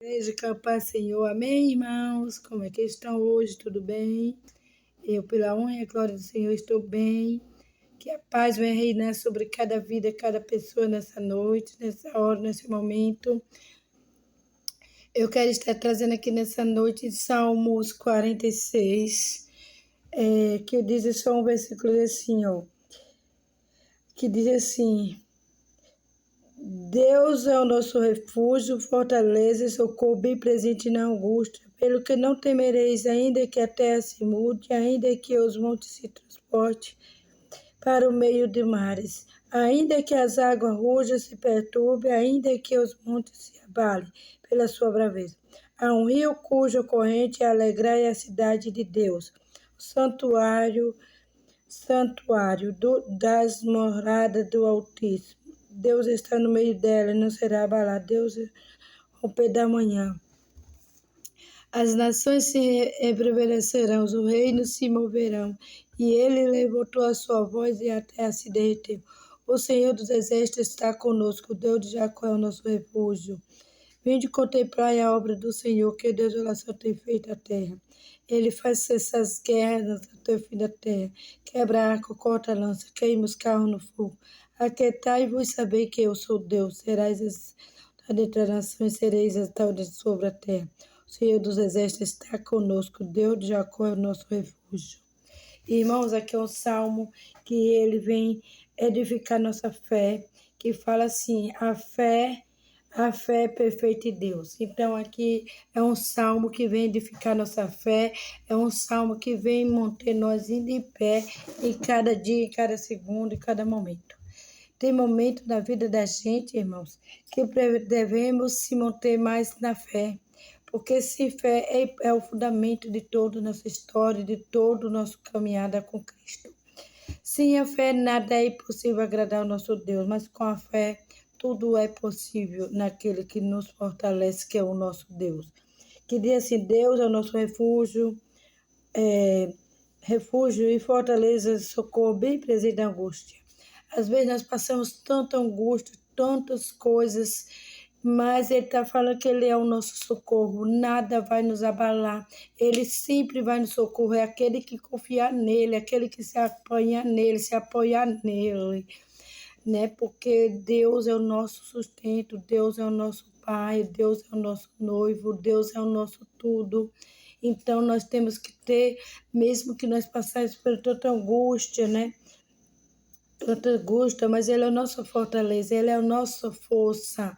Igreja, capaz, Senhor. Amém, irmãos? Como é que estão hoje? Tudo bem? Eu, pela honra e glória do Senhor, estou bem. Que a paz venha reinar sobre cada vida, cada pessoa nessa noite, nessa hora, nesse momento. Eu quero estar trazendo aqui nessa noite Salmos 46, que diz só um versículo assim, ó. Que diz assim: Deus é o nosso refúgio, fortaleza e socorro bem presente na angústia, pelo que não temereis, ainda que a terra se mude, ainda que os montes se transportem para o meio de mares, ainda que as águas rujas se perturbem, ainda que os montes se abalem pela sua braveza. Há um rio cuja corrente alegrai a cidade de Deus, o santuário das moradas do Altíssimo. Deus está no meio dela e não será abalado. Deus é o romper da manhã. As nações se rebeldecerão, os reinos se moverão, e ele levantou a sua voz e a terra se derreteu. O Senhor dos Exércitos está conosco, o Deus de Jacó é o nosso refúgio. Vinde contemplar a obra do Senhor, que desolação tem feito a terra. Ele faz cessar as guerras até o fim da terra. Quebra arco, corta a lança, queima os carros no fogo. Aquietai-vos e sabei que eu sou Deus. Serás exaltado entre as nações, sereis exaltados sobre a terra. O Senhor dos Exércitos está conosco. Deus de Jacó é o nosso refúgio. Irmãos, aqui é um salmo que ele vem edificar nossa fé, que fala assim, a fé é perfeita em Deus. Então, aqui é um salmo que vem edificar nossa fé, é um salmo que vem manter nós indo em pé em cada dia, em cada segundo, em cada momento. Tem momento na vida da gente, irmãos, que devemos se manter mais na fé, porque se fé é o fundamento de toda a nossa história, de toda a nossa caminhada com Cristo. Sem a fé, nada é impossível agradar ao nosso Deus, mas com a fé, tudo é possível naquele que nos fortalece, que é o nosso Deus. Que diz assim, Deus é o nosso refúgio, refúgio e fortaleza, socorro bem presente na angústia. Às vezes nós passamos tanta angústia, tantas coisas, mas Ele está falando que Ele é o nosso socorro, nada vai nos abalar, Ele sempre vai nos socorrer, aquele que confiar nele, aquele que se apoiar nele, né? Porque Deus é o nosso sustento, Deus é o nosso Pai, Deus é o nosso noivo, Deus é o nosso tudo. Então nós temos que ter, mesmo que nós passarmos por tanta angústia, né? Tanta angústia, mas Ele é a nossa fortaleza, Ele é a nossa força.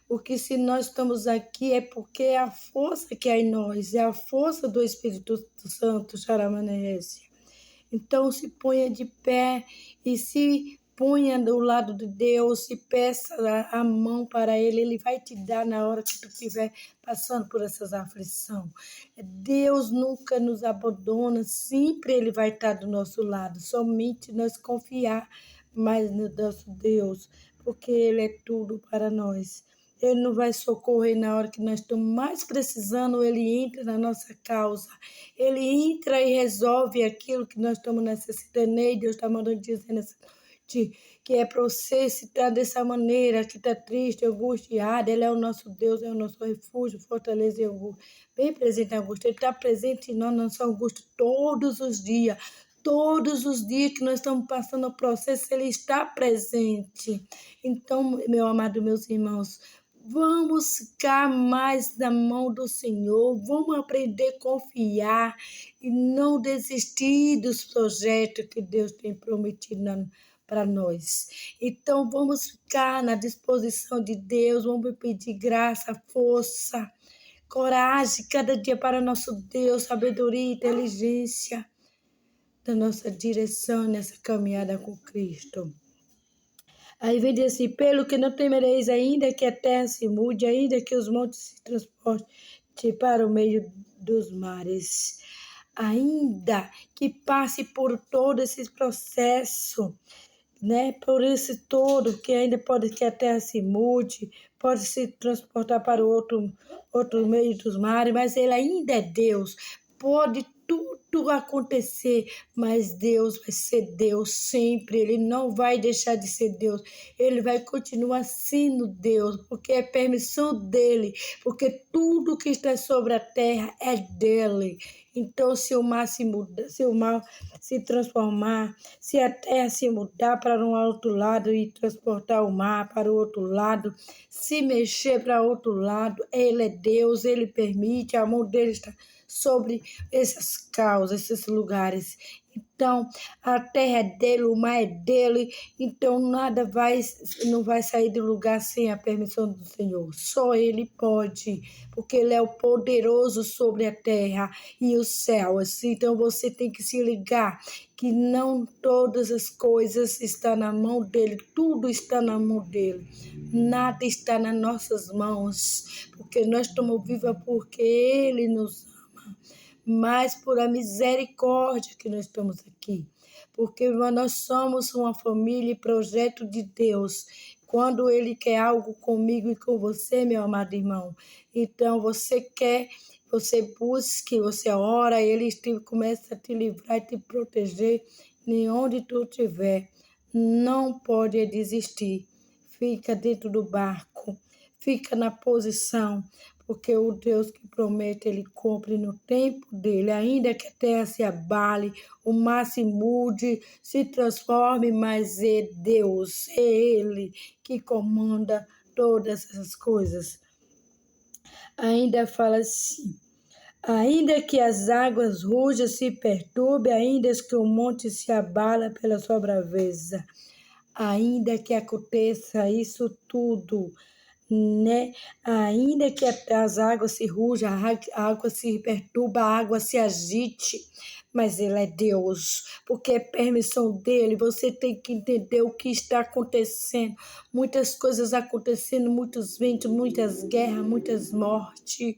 Porque se nós estamos aqui é porque é a força que há em nós, é a força do Espírito Santo, Xaramanese. Então se ponha de pé e se ponha do lado de Deus, se peça a mão para Ele, Ele vai te dar na hora que tu estiver passando por essas aflições. Deus nunca nos abandona, sempre Ele vai estar do nosso lado, somente nós confiar mais no nosso Deus, porque Ele é tudo para nós. Ele não vai socorrer na hora que nós estamos mais precisando, Ele entra na nossa causa. Ele entra e resolve aquilo que nós estamos necessitando. E Deus está mandando dizer nessa noite que é para você se estar dessa maneira, que está triste, angustiado. Ele é o nosso Deus, é o nosso refúgio, fortaleza e angústia. Bem presente na angústia. Ele está presente em nós, na nossa angústia, todos os dias. Todos os dias que nós estamos passando o processo, Ele está presente. Então, meu amado, meus irmãos, vamos ficar mais na mão do Senhor, vamos aprender a confiar e não desistir dos projetos que Deus tem prometido para nós. Então, vamos ficar na disposição de Deus, vamos pedir graça, força, coragem, cada dia para nosso Deus, sabedoria e inteligência da nossa direção nessa caminhada com Cristo. Aí vem dizer assim, pelo que não temereis ainda que a terra se mude, ainda que os montes se transportem para o meio dos mares. Ainda que passe por todo esse processo, né? Por esse todo, que ainda pode que a terra se mude, pode se transportar para outro meio dos mares, mas Ele ainda é Deus, pode tudo tudo acontecer, mas Deus vai ser Deus sempre, Ele não vai deixar de ser Deus, Ele vai continuar sendo Deus, porque é permissão dEle, porque tudo que está sobre a terra é dEle. Então, se o mar se mudar, se o mar se transformar, se a terra se mudar para um outro lado e transportar o mar para o outro lado, se mexer para outro lado, Ele é Deus, Ele permite, a mão dEle está sobre essas causas, esses lugares. Então, a terra é dele, o mar é dele, então não vai sair do lugar sem a permissão do Senhor. Só Ele pode, porque Ele é o poderoso sobre a terra e os céus. Então, você tem que se ligar que não todas as coisas estão na mão dele, tudo está na mão dele. Nada está nas nossas mãos, porque nós estamos vivos porque Ele nos mas por a misericórdia que nós estamos aqui. Porque nós somos uma família e projeto de Deus. Quando Ele quer algo comigo e com você, meu amado irmão, então você quer, você busque, você ora, Ele começa a te livrar e te proteger de onde tu estiver. Não pode desistir. Fica dentro do barco, fica na posição, porque o Deus que promete, Ele cumpre no tempo dEle, ainda que a terra se abale, o mar se mude, se transforme, mas é Deus, é Ele que comanda todas essas coisas. Ainda fala assim, ainda que as águas rujas se perturbem, ainda que o monte se abala pela sua braveza, ainda que aconteça isso tudo, né? Ainda que as águas se rujam, a água se perturba, a água se agite, mas Ele é Deus, porque é permissão dEle. Você tem que entender o que está acontecendo. Muitas coisas acontecendo, muitos ventos, muitas guerras, muitas mortes,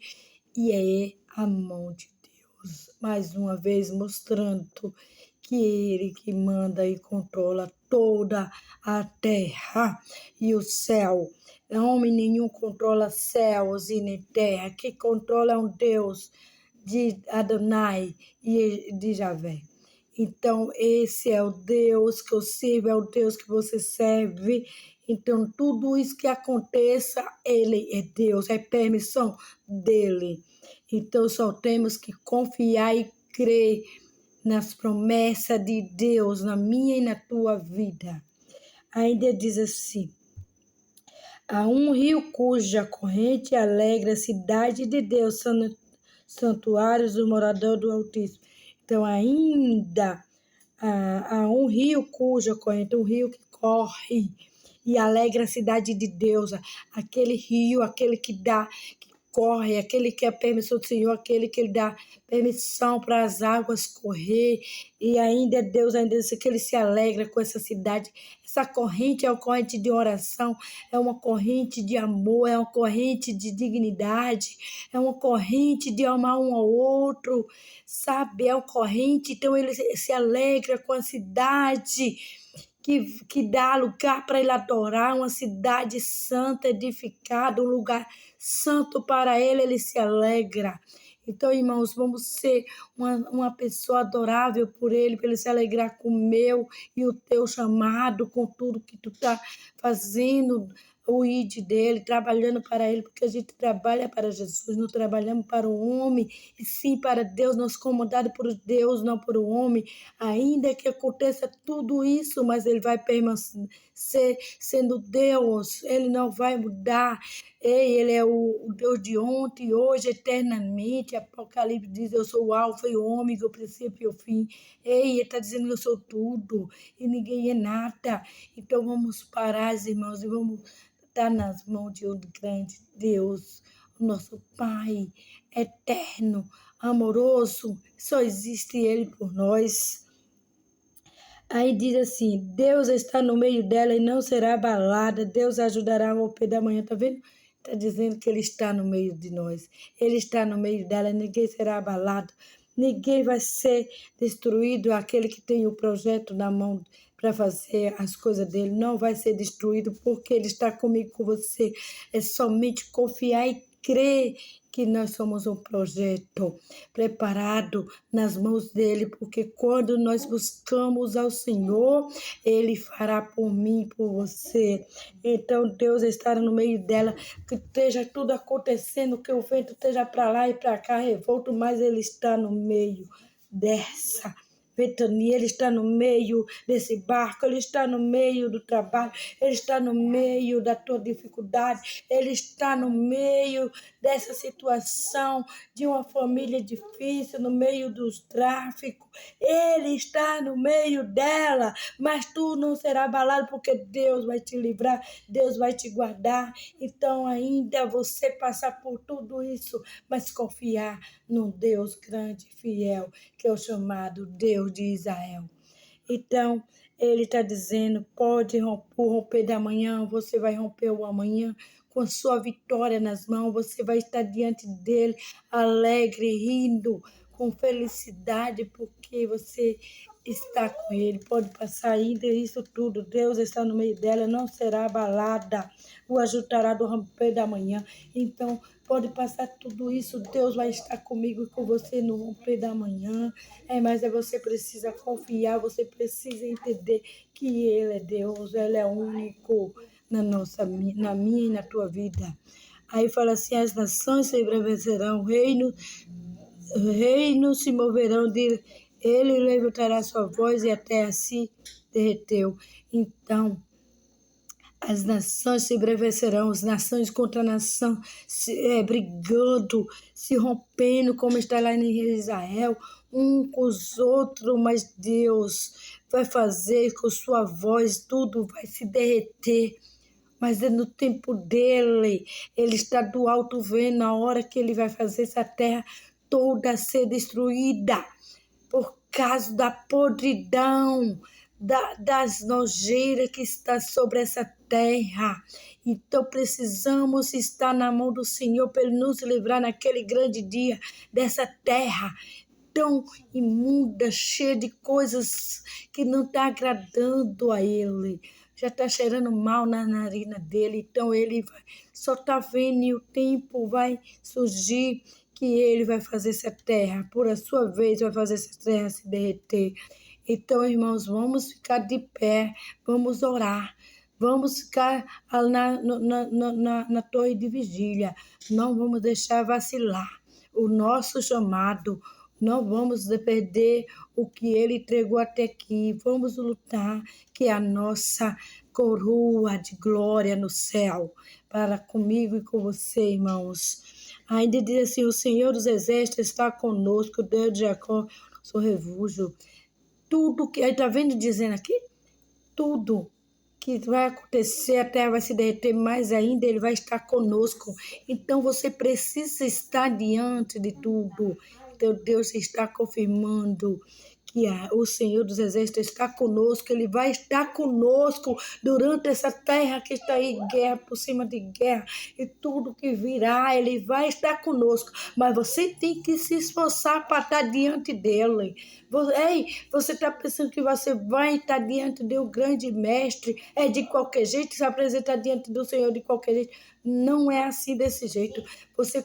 e é a mão de Deus. Mais uma vez mostrando que Ele que manda e controla toda a terra e o céu. Homem nenhum controla céus e nem terra. Quem controla é um Deus de Adonai e de Javé. Então, esse é o Deus que eu sirvo, é o Deus que você serve. Então, tudo isso que aconteça, Ele é Deus, é permissão dEle. Então, só temos que confiar e crer nas promessas de Deus, na minha e na tua vida. Ainda diz assim, há um rio cuja corrente alegra a cidade de Deus, santuários do morador do Altíssimo. Então, ainda há um rio cuja corrente, um rio que corre e alegra a cidade de Deus. Aquele rio, aquele que dá, que corre, aquele que é a permissão do Senhor, aquele que Ele dá permissão para as águas correr. E ainda Deus ainda diz que Ele se alegra com essa cidade. Essa corrente é uma corrente de oração, é uma corrente de amor, é uma corrente de dignidade, é uma corrente de amar um ao outro, sabe? É uma corrente, então Ele se alegra com a cidade que dá lugar para Ele adorar, uma cidade santa, edificada, um lugar santo para Ele se alegra. Então, irmãos, vamos ser uma pessoa adorável por Ele, para Ele se alegrar com o meu e o teu chamado, com tudo que tu está fazendo, o ID dele, trabalhando para Ele, porque a gente trabalha para Jesus, não trabalhamos para o homem, e sim para Deus, nós comandados por Deus, não por o homem, ainda que aconteça tudo isso, mas Ele vai permanecer sendo Deus, Ele não vai mudar. Ele é o Deus de ontem, hoje, eternamente. Apocalipse diz, eu sou o alfa e o ômega, o princípio e o fim. Ele está dizendo que eu sou tudo e ninguém é nada. Então vamos parar, irmãos, e vamos estar nas mãos de um grande Deus, o nosso Pai eterno, amoroso. Só existe Ele por nós. Aí diz assim, Deus está no meio dela e não será abalada. Deus ajudará ao pé da manhã, tá vendo? Está dizendo que Ele está no meio de nós. Ele está no meio dela, ninguém será abalado. Ninguém vai ser destruído. Aquele que tem o projeto na mão para fazer as coisas dele não vai ser destruído, porque Ele está comigo, com você. É somente confiar e crer que nós somos um projeto preparado nas mãos dele, porque quando nós buscamos ao Senhor, ele fará por mim, por você. Então Deus está no meio dela, que esteja tudo acontecendo, que o vento esteja para lá e para cá revolto, mas ele está no meio dessa ventania, ele está no meio desse barco, ele está no meio do trabalho, ele está no meio da tua dificuldade, ele está no meio dessa situação de uma família difícil, no meio dos tráficos, ele está no meio dela, mas tu não será abalado, porque Deus vai te livrar, Deus vai te guardar. Então ainda você passar por tudo isso, mas confiar num Deus grande e fiel, que é o chamado Deus de Israel. Então, ele está dizendo, pode romper da manhã, você vai romper o amanhã com a sua vitória nas mãos, você vai estar diante dele, alegre, rindo, com felicidade, porque você está com ele. Pode passar ainda isso tudo, Deus está no meio dela, não será abalada, o ajudará do romper da manhã. Então, pode passar tudo isso, Deus vai estar comigo e com você no romper da manhã. Mas você precisa confiar, você precisa entender que Ele é Deus, Ele é único na minha e na tua vida. Aí fala assim, as nações se embranquecerão, reinos se moverão, ele levantará sua voz e a terra se derreteu. Então, as nações se embranquecerão, as nações contra a nação, brigando, se rompendo, como está lá em Israel, um com os outros, mas Deus vai fazer com sua voz, tudo vai se derreter. Mas é no tempo dele, ele está do alto vendo na hora que ele vai fazer essa terra toda ser destruída por causa da podridão, das nojeiras que está sobre essa terra. Então precisamos estar na mão do Senhor para Ele nos livrar naquele grande dia dessa terra tão imunda, cheia de coisas que não está agradando a Ele. Já está cheirando mal na narina dele, então ele só está vendo e o tempo vai surgir que ele vai fazer essa terra, por a sua vez vai fazer essa terra se derreter. Então, irmãos, vamos ficar de pé, vamos orar, vamos ficar na torre de vigília, não vamos deixar vacilar o nosso chamado, não vamos perder o que ele entregou até aqui, vamos lutar, que é a nossa coroa de glória no céu, para comigo e com você, irmãos. Ainda diz assim, o Senhor dos Exércitos está conosco, Deus de Jacó, nosso refúgio. Tudo que, aí está vendo dizendo aqui? Tudo que vai acontecer, a terra vai se derreter mais ainda, ele vai estar conosco. Então você precisa estar diante de tudo. Então Deus está confirmando que o Senhor dos Exércitos está conosco, Ele vai estar conosco durante essa terra que está em guerra, por cima de guerra, e tudo que virá, Ele vai estar conosco, mas você tem que se esforçar para estar diante dEle. Você está pensando que você vai estar diante do grande mestre, de qualquer jeito, se apresentar diante do Senhor de qualquer jeito? Não é assim desse jeito. Você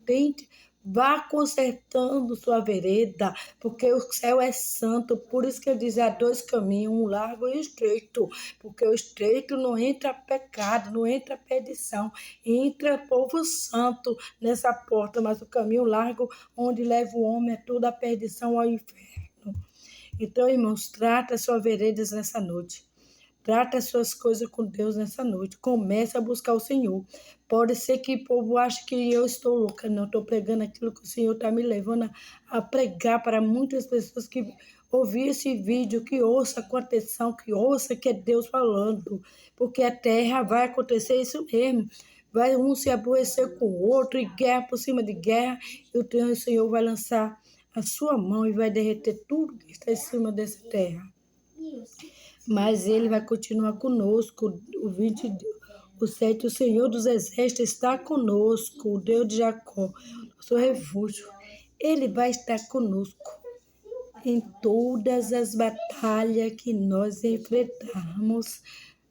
tente, vá consertando sua vereda, porque o céu é santo, por isso que ele diz, há dois caminhos, um largo e estreito, porque o estreito não entra pecado, não entra perdição, entra povo santo nessa porta, mas o caminho largo, onde leva o homem, é toda a perdição ao inferno. Então, irmãos, trata suas veredas nessa noite. Trata as suas coisas com Deus nessa noite. Comece a buscar o Senhor. Pode ser que o povo ache que eu estou louca. Não, estou pregando aquilo que o Senhor está me levando a pregar para muitas pessoas que ouvir esse vídeo, que ouça com atenção, que ouça que é Deus falando. Porque a terra vai acontecer isso mesmo. Vai um se aborrecer com o outro, e guerra por cima de guerra. E o Senhor vai lançar a sua mão e vai derreter tudo que está em cima dessa terra. Mas ele vai continuar conosco. O 7, o Senhor dos Exércitos está conosco, o Deus de Jacó, nosso refúgio. Ele vai estar conosco em todas as batalhas que nós enfrentarmos.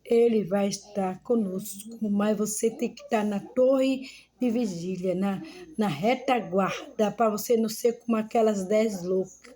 Ele vai estar conosco, mas você tem que estar na torre de vigília, na retaguarda, para você não ser como aquelas 10 loucas,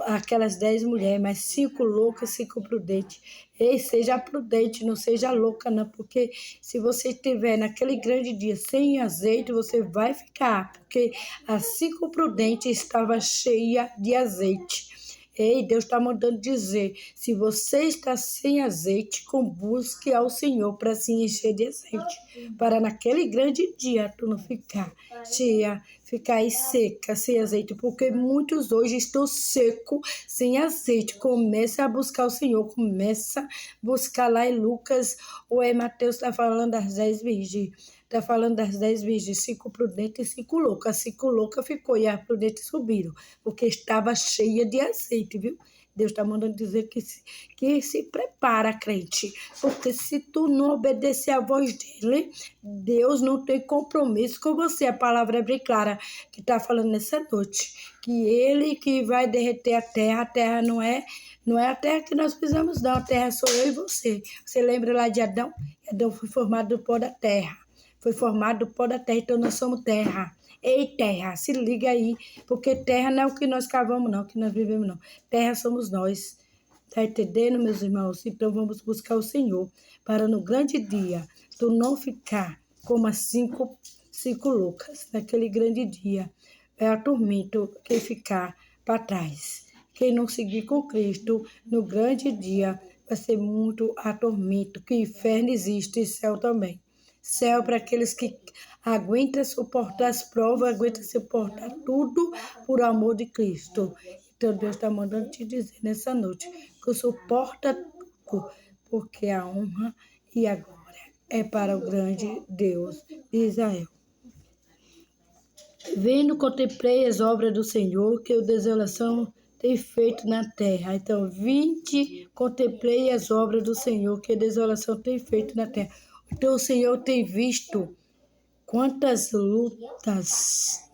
aquelas 10 mulheres, mas 5 loucas, 5 prudentes. Ei, seja prudente, não seja louca, não, porque se você estiver naquele grande dia sem azeite, você vai ficar, porque as 5 prudentes estavam cheias de azeite. Ei, Deus está mandando dizer, se você está sem azeite, busque ao Senhor para se encher de azeite, para naquele grande dia tu não ficar cheia, ficar aí seca, sem azeite, porque muitos hoje estão secos, sem azeite. Começa a buscar o Senhor, começa a buscar lá em Lucas, ou é Mateus, está falando das 10 virgens. Está falando das 10 virgens, 5 prudentes e 5 loucas. 5 loucas ficou e as prudentes subiram, porque estava cheia de azeite, viu? Deus está mandando dizer que se prepara, crente, porque se tu não obedecer à voz dele, Deus não tem compromisso com você. A palavra é bem clara que está falando nessa noite, que ele que vai derreter a terra não é a terra que nós pisamos, não, a terra sou eu e você. Você lembra lá de Adão? Adão foi formado do pó da terra. Foi formado do pó da terra, então nós somos terra. Ei, terra, se liga aí, porque terra não é o que nós cavamos, não, o que nós vivemos, não. Terra somos nós. Está entendendo, meus irmãos? Então vamos buscar o Senhor, para no grande dia, tu não ficar como as 5 loucas, naquele grande dia. É atormento quem ficar para trás. Quem não seguir com Cristo, no grande dia, vai ser muito atormento, que inferno existe e céu também. Céu para aqueles que aguentam suportar as provas, aguentam suportar tudo por amor de Cristo. Então Deus está mandando te dizer nessa noite que suporta tudo, porque a honra e a glória é para o grande Deus de Israel. Vendo, contemplei as obras do Senhor, que a desolação tem feito na terra. Então, contemplei as obras do Senhor, que a desolação tem feito na terra. Então, o Senhor tem visto quantas lutas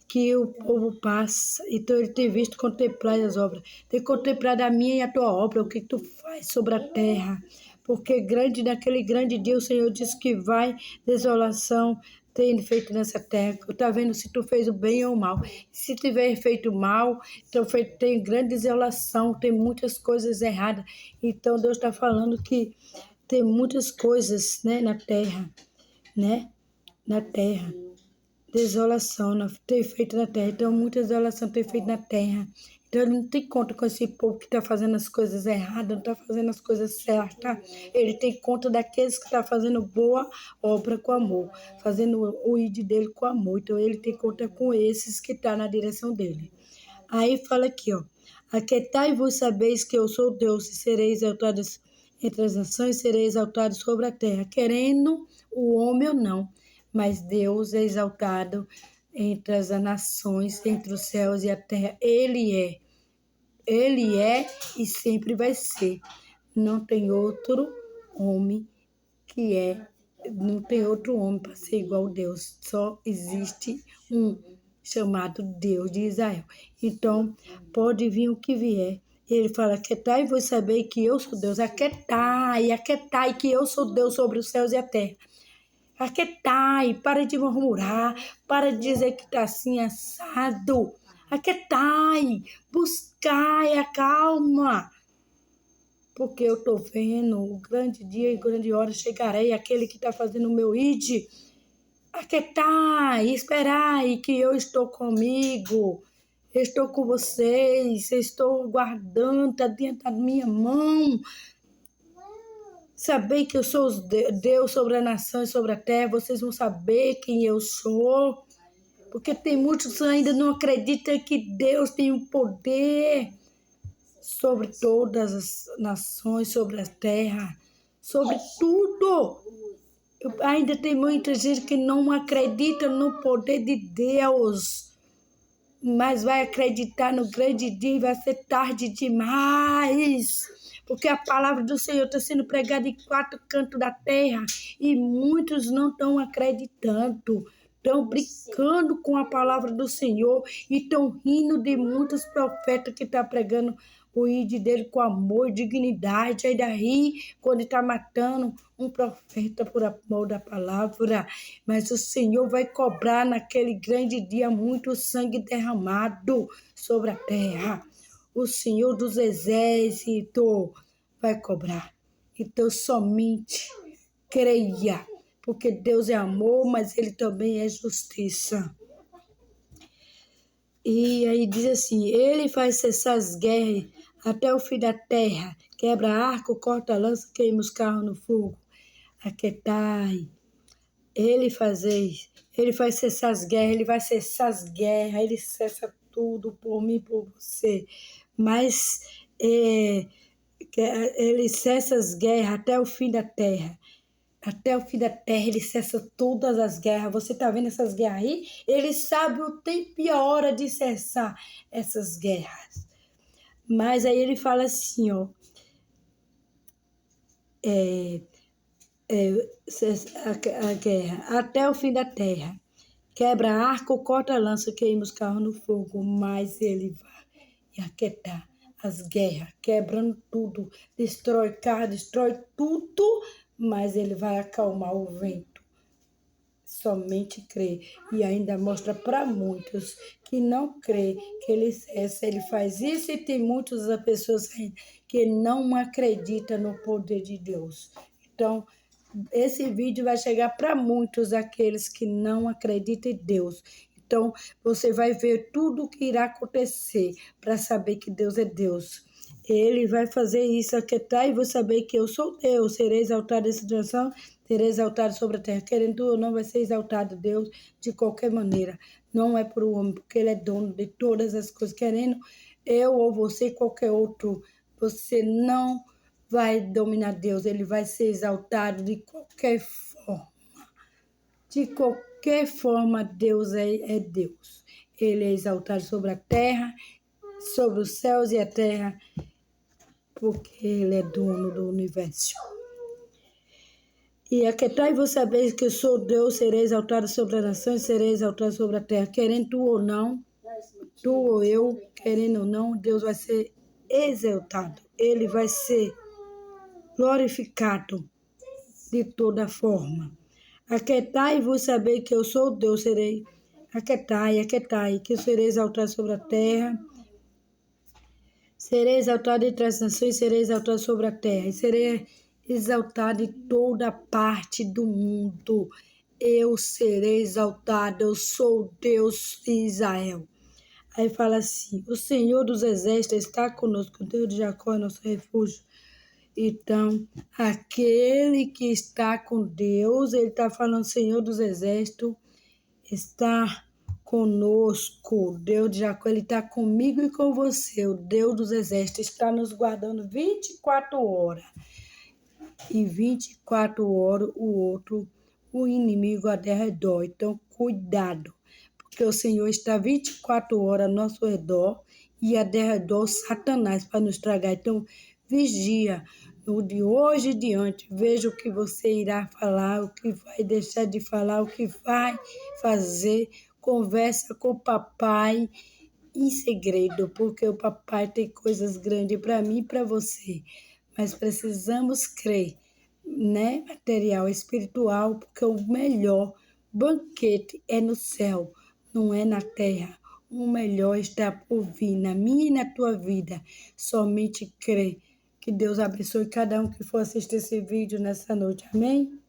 que o povo passa. Então, ele tem visto contemplar as obras. Tem contemplado a minha e a tua obra, o que tu faz sobre a terra. Porque naquele grande dia, o Senhor disse que vai desolação tem feito nessa terra. Tá vendo se tu fez o bem ou o mal. Se tiver feito mal, então tem grande desolação, tem muitas coisas erradas. Então, Deus está falando que tem muitas coisas, né, na terra, né? Na terra. Desolação tem feito na terra. Então, muita desolação tem feito na terra. Então, ele não tem conta com esse povo que está fazendo as coisas erradas, não está fazendo as coisas certas. Ele tem conta daqueles que estão fazendo boa obra com amor, fazendo o ID dele com amor. Então, ele tem conta com esses que estão na direção dele. Aí fala aqui, ó. Aquietai-vos, sabeis que eu sou Deus, e serei exaltado entre as nações, serei exaltado sobre a terra, querendo o homem ou não. Mas Deus é exaltado entre as nações, entre os céus e a terra. Ele é e sempre vai ser. Não tem outro homem não tem outro homem para ser igual a Deus. Só existe um chamado Deus de Israel. Então, pode vir o que vier. Ele fala, aquietai e vos saber que eu sou Deus. Aquietai que eu sou Deus sobre os céus e a terra. Aquietai, para de murmurar, para de dizer que está assim assado. Aquietai, buscai a calma. Porque eu estou vendo o grande dia e grande hora chegarei, aquele que está fazendo o meu id. Aquietai, esperai que eu estou comigo. Eu estou com vocês, eu estou guardando, está dentro da minha mão. Saber que eu sou Deus sobre a nação e sobre a terra, vocês vão saber quem eu sou. Porque tem muitos que ainda não acreditam que Deus tem o poder sobre todas as nações, sobre a terra, sobre tudo. Ainda tem muita gente que não acredita no poder de Deus, mas vai acreditar no grande dia e vai ser tarde demais. Porque a palavra do Senhor está sendo pregada em 4 cantos da terra e muitos não estão acreditando. Estão brincando com a palavra do Senhor e estão rindo de muitos profetas que estão pregando o id dele com amor e dignidade. Aí daí, quando ele está matando um profeta por amor da palavra, mas o Senhor vai cobrar naquele grande dia muito sangue derramado sobre a terra. O Senhor dos Exércitos vai cobrar. Então, somente creia, porque Deus é amor, mas Ele também é justiça. E aí diz assim, ele faz cessar as guerras até o fim da terra, quebra arco, corta lança, queima os carros no fogo. Aquetai, ele faz cessar as guerras, ele vai cessar as guerras, ele cessa tudo por mim, por você. Mas ele cessa as guerras até o fim da terra. Até o fim da terra, ele cessa todas as guerras. Você está vendo essas guerras aí? Ele sabe o tempo e a hora de cessar essas guerras. Mas aí ele fala assim, ó. A guerra, até o fim da terra. Quebra arco, corta lança, queima os carros no fogo. Mas ele vai aquietar as guerras, quebrando tudo. Destrói carro, destrói tudo. Mas ele vai acalmar o vento. Somente crê. E ainda mostra para muitos que não crê que ele cessa, ele faz isso. E tem muitas pessoas que não acreditam no poder de Deus. Então, esse vídeo vai chegar para muitos aqueles que não acreditam em Deus. Então, você vai ver tudo o que irá acontecer para saber que Deus é Deus. Ele vai fazer isso, aquietar, e vou saber que eu sou Deus. Serei exaltado nessa situação, serei exaltado sobre a terra. Querendo ou não, vai ser exaltado Deus de qualquer maneira. Não é por o homem, porque ele é dono de todas as coisas. Querendo eu ou você, qualquer outro, você não vai dominar Deus. Ele vai ser exaltado de qualquer forma. De qualquer forma, Deus é Deus. Ele é exaltado sobre a terra, sobre os céus e a terra, porque ele é dono do universo. E aquietai vos sabeis que eu sou Deus, serei exaltado sobre as nações, serei exaltado sobre a terra. Querendo tu ou não, tu ou eu, querendo ou não, Deus vai ser exaltado. Ele vai ser glorificado de toda forma. Aquietai vos sabeis que eu sou Deus, serei. Aquietai, que eu serei exaltado sobre a terra. Serei exaltado entre as nações, serei exaltado sobre a terra, e serei exaltado em toda parte do mundo. Eu serei exaltado, eu sou Deus de Israel. Aí fala assim, o Senhor dos Exércitos está conosco, o Deus de Jacó é nosso refúgio. Então, aquele que está com Deus, ele está falando, Senhor dos Exércitos, está conosco. Deus de Jacó, ele está comigo e com você. O Deus dos Exércitos está nos guardando 24 horas. E 24 horas o inimigo ao redor. Então, cuidado, porque o Senhor está 24 horas ao nosso redor e ao redor Satanás para nos tragar. Então, vigia. No de hoje e diante, veja o que você irá falar, o que vai deixar de falar, o que vai fazer. Conversa com o papai em segredo, porque o papai tem coisas grandes para mim e para você. Mas precisamos crer, né? Material, espiritual, porque o melhor banquete é no céu, não é na terra. O melhor está por vir na minha e na tua vida. Somente crê. Que Deus abençoe cada um que for assistir esse vídeo nessa noite. Amém?